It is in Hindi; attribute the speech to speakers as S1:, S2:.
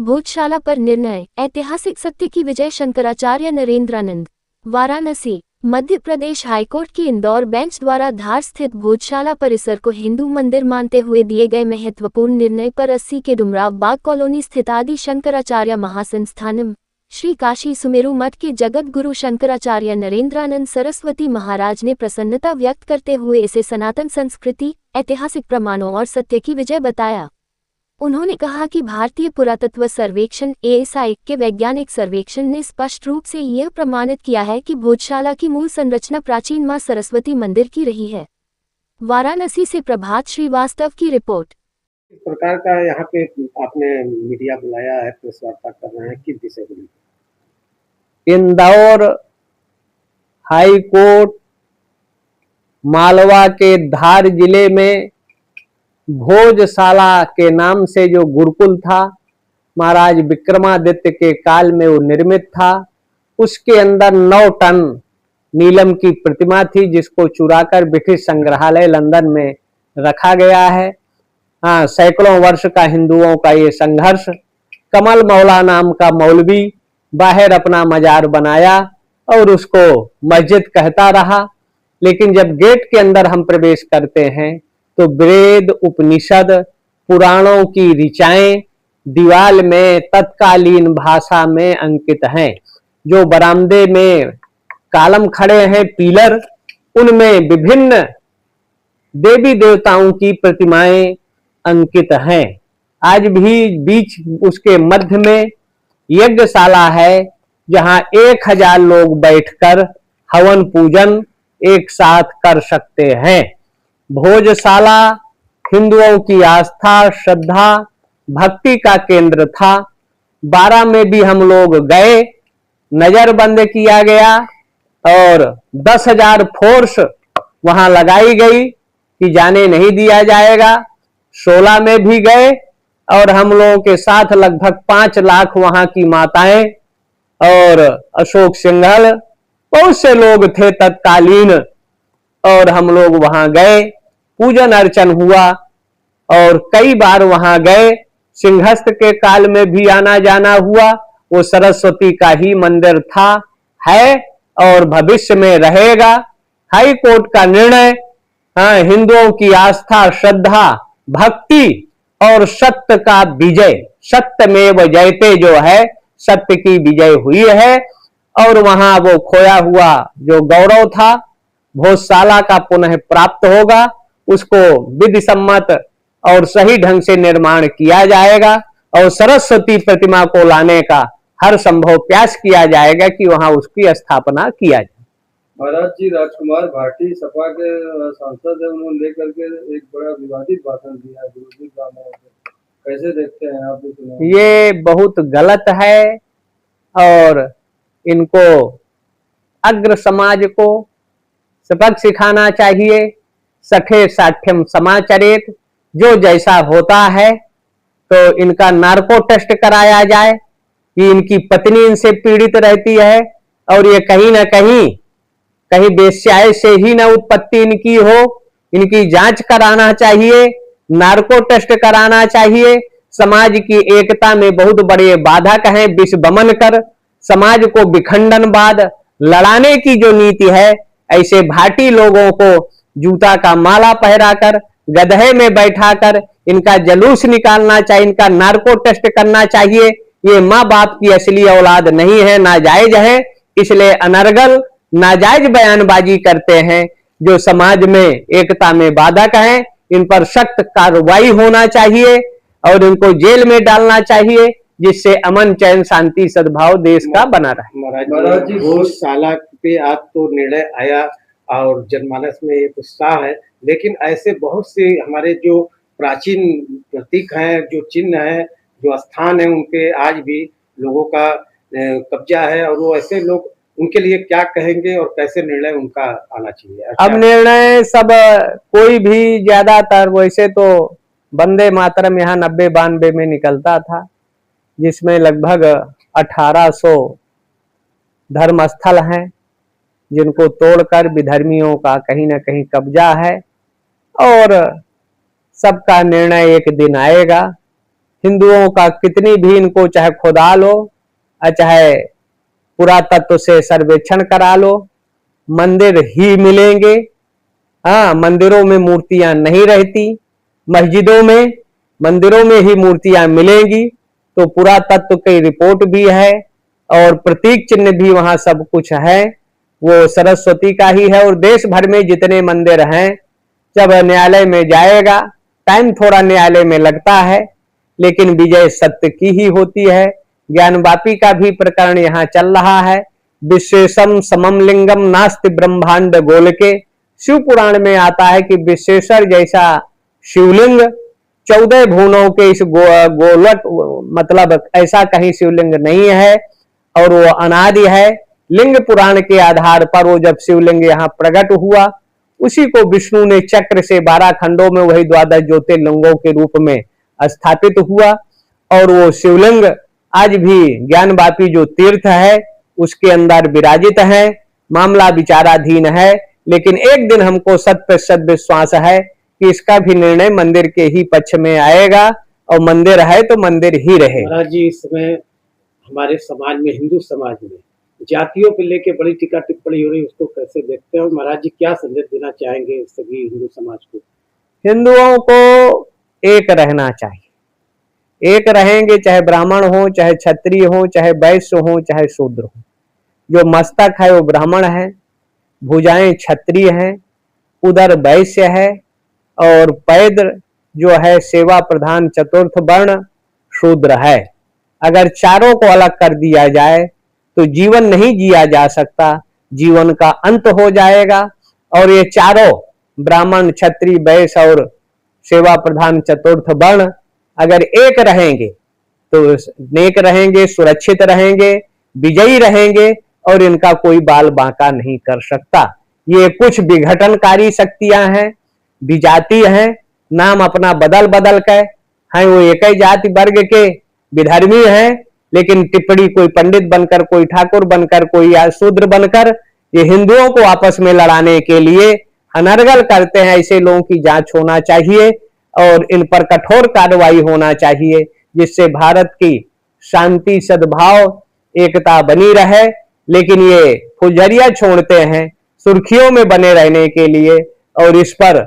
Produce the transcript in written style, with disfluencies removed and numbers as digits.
S1: भोजशाला पर निर्णय, ऐतिहासिक सत्य की विजय। शंकराचार्य नरेंद्रानंद। वाराणसी। मध्य प्रदेश हाईकोर्ट की इंदौर बेंच द्वारा धार स्थित भोजशाला परिसर को हिंदू मंदिर मानते हुए दिए गए महत्वपूर्ण निर्णय पर 80 के डुमराव बाग कॉलोनी स्थित आदि शंकराचार्य महासंस्थानम श्री काशी सुमेरु मठ के जगत गुरु शंकराचार्य नरेंद्रानंद सरस्वती महाराज ने प्रसन्नता व्यक्त करते हुए इसे सनातन संस्कृति, ऐतिहासिक प्रमाणों और सत्य की विजय बताया। उन्होंने कहा कि भारतीय पुरातत्व सर्वेक्षण (ASI) के वैज्ञानिक सर्वेक्षण ने स्पष्ट रूप से यह प्रमाणित किया है कि भोजशाला की मूल संरचना प्राचीन मां सरस्वती मंदिर की रही है। वाराणसी से प्रभात श्रीवास्तव की रिपोर्ट।
S2: इस प्रकार का यहाँ पे आपने मीडिया बुलाया है, प्रेस वार्ता कर रहे हैं, किस विषय को लेकर?
S3: इंदौर हाई कोर्ट मालवा के धार जिले में भोजशाला के नाम से जो गुरुकुल था, महाराज विक्रमादित्य के काल में वो निर्मित था। उसके अंदर 9 टन नीलम की प्रतिमा थी, जिसको चुराकर ब्रिटिश संग्रहालय लंदन में रखा गया है। सैकड़ों वर्ष का हिंदुओं का ये संघर्ष। कमल मौला नाम का मौलवी बाहर अपना मजार बनाया और उसको मस्जिद कहता रहा, लेकिन जब गेट के अंदर हम प्रवेश करते हैं तो वेद, उपनिषद, पुराणों की ऋचाएं दीवाल में तत्कालीन भाषा में अंकित हैं। जो बरामदे में कालम खड़े हैं, पिलर, उनमें विभिन्न देवी देवताओं की प्रतिमाएं अंकित हैं। आज भी बीच उसके मध्य में यज्ञशाला है, जहां 1000 लोग बैठकर हवन पूजन एक साथ कर सकते हैं। भोजशाला हिंदुओं की आस्था, श्रद्धा, भक्ति का केंद्र था। 12 में भी हम लोग गए, नजरबंद किया गया और 10,000 फोर्स वहां लगाई गई कि जाने नहीं दिया जाएगा। 16 में भी गए और हम लोगों के साथ लगभग 5 लाख वहां की माताएं और अशोक सिंघल, बहुत से लोग थे तत्कालीन, और हम लोग वहां गए, पूजन अर्चन हुआ और कई बार वहां गए। सिंहस्थ के काल में भी आना जाना हुआ। वो सरस्वती का ही मंदिर था, है और भविष्य में रहेगा। हाई कोर्ट का निर्णय हिंदुओं की आस्था, श्रद्धा, भक्ति और सत्य का विजय, सत्यमेव जयते जो है, सत्य की विजय हुई है। और वहां वो खोया हुआ जो गौरव था भोजशाला का पुनः प्राप्त होगा। उसको विधि सम्मत और सही ढंग से निर्माण किया जाएगा और सरस्वती प्रतिमा को लाने का हर संभव प्रयास किया जाएगा कि वहां उसकी स्थापना किया जाए।
S4: महाराज जी, राजकुमार भाटी सपा के सांसद है, उन्होंने लेकर के एक बड़ा विवादित भाषण दिया है विरोधी गांव में। कैसे देखते हैं आप इसको?
S3: ये बहुत गलत है और इनको अग्र समाज को सबक सिखाना चाहिए। सठे साठ्यम समाचरेत, जो जैसा होता है तो इनका नार्को टेस्ट कराया जाए कि इनकी पत्नी इनसे पीड़ित रहती है और ये कहीं ना कहीं वेश्याय से ही न उत्पत्ति इनकी हो। इनकी जांच कराना चाहिए, नार्को टेस्ट कराना चाहिए। समाज की एकता में बहुत बड़े बाधक हैं। विषबमन कर समाज को विखंडनवाद लड़ाने की जो नीति है, ऐसे भाटी लोगों को जूता का माला पहराकर, गधे में बैठाकर इनका जलूस निकालना चाहिए, इनका नार्को टेस्ट करना चाहिए। ये माँ बाप की असली औलाद नहीं है, नाजायज है, इसलिए अनर्गल नाजायज बयानबाजी करते हैं जो समाज में एकता में बाधक हैं। इन पर सख्त कार्रवाई होना चाहिए और इनको जेल में डालना चाहिए, जिससे अमन, चैन, शांति, सद्भाव देश का बना रहे।
S2: महाराज जी, भोजशाला पे आज तो निर्णय आया और जनमानस में एक उत्साह है, लेकिन ऐसे बहुत से हमारे जो प्राचीन प्रतीक हैं, जो चिन्ह हैं, जो स्थान है, उनके आज भी लोगों का कब्जा है। और वो ऐसे लोग, उनके लिए क्या कहेंगे और कैसे निर्णय उनका आना चाहिए?
S3: अब निर्णय सब कोई भी, ज्यादातर वैसे तो वंदे मातरम यहाँ 90-92 में निकलता था, जिसमें लगभग 1800 धर्मस्थल हैं जिनको तोड़कर विधर्मियों का कहीं ना कहीं कब्जा है। और सबका निर्णय एक दिन आएगा। हिंदुओं का कितनी भी इनको चाहे खुदा लो और चाहे पुरातत्व से सर्वेक्षण करा लो, मंदिर ही मिलेंगे। हाँ, मंदिरों में मूर्तियां नहीं रहती, मस्जिदों में मंदिरों में ही मूर्तियां मिलेंगी। तो पुरातत्व की रिपोर्ट भी है और प्रतीक चिन्ह भी वहां सब कुछ है, वो सरस्वती का ही है। और देश भर में जितने मंदिर हैं, जब न्यायालय में जाएगा, टाइम थोड़ा न्यायालय में लगता है, लेकिन विजय सत्य की ही होती है। ज्ञानवापी का भी प्रकरण यहाँ चल रहा है। विशेषम समम लिंगम नास्ति ब्रह्मांड गोलके, शिव पुराण में आता है कि विशेषर जैसा शिवलिंग 14 भुवनों के इस गोलक, मतलब ऐसा कहीं शिवलिंग नहीं है और वो अनादि है। लिंग पुराण के आधार पर वो जब शिवलिंग यहाँ प्रकट हुआ, उसी को विष्णु ने चक्र से 12 खंडों में वही 12 ज्योतिर्लिंगों के रूप में स्थापित हुआ। और वो शिवलिंग आज भी ज्ञानवापी जो तीर्थ है उसके अंदर विराजित है। मामला विचाराधीन है, लेकिन एक दिन हमको 100% विश्वास है कि इसका भी निर्णय मंदिर के ही पक्ष में आएगा और मंदिर है तो मंदिर ही रहे।
S2: महाराज जी, इस समय हमारे समाज में, हिंदू समाज में जातियों को लेके बड़ी टीका टिप्पणी हो रही है, उसको कैसे देखते हैं? और महाराज जी क्या संदेश देना चाहेंगे सभी हिंदू समाज को?
S3: हिंदुओं को एक रहना चाहिए। एक रहेंगे, चाहे ब्राह्मण हो, चाहे क्षत्रिय हो, चाहे वैश्य हो, चाहे शूद्र हो। जो मस्तक है वो ब्राह्मण है, भुजाएं क्षत्रिय हैं, उदर वैश्य है और पैद जो है सेवा प्रधान चतुर्थ वर्ण शूद्र है। अगर चारों को अलग कर दिया जाए तो जीवन नहीं जिया जा सकता, जीवन का अंत हो जाएगा। और ये चारों ब्राह्मण क्षत्रिय वैश्य और सेवा प्रधान चतुर्थ वर्ण अगर एक रहेंगे तो नेक रहेंगे, सुरक्षित रहेंगे, विजयी रहेंगे और इनका कोई बाल बांका नहीं कर सकता। ये कुछ विघटनकारी शक्तियां हैं, विजाति हैं, नाम अपना बदल बदल के हैं, वो एक ही जाति वर्ग के विधर्मी हैं, लेकिन टिप्पणी कोई पंडित बनकर, कोई ठाकुर बनकर, कोई शूद्र बनकर ये हिंदुओं को आपस में लड़ाने के लिए अनर्गल करते हैं। ऐसे लोगों की जांच होना चाहिए और इन पर कठोर कार्रवाई होना चाहिए, जिससे भारत की शांति, सद्भाव, एकता बनी रहे। लेकिन ये फुलझड़ियां छोड़ते हैं सुर्खियों में बने रहने के लिए और इस पर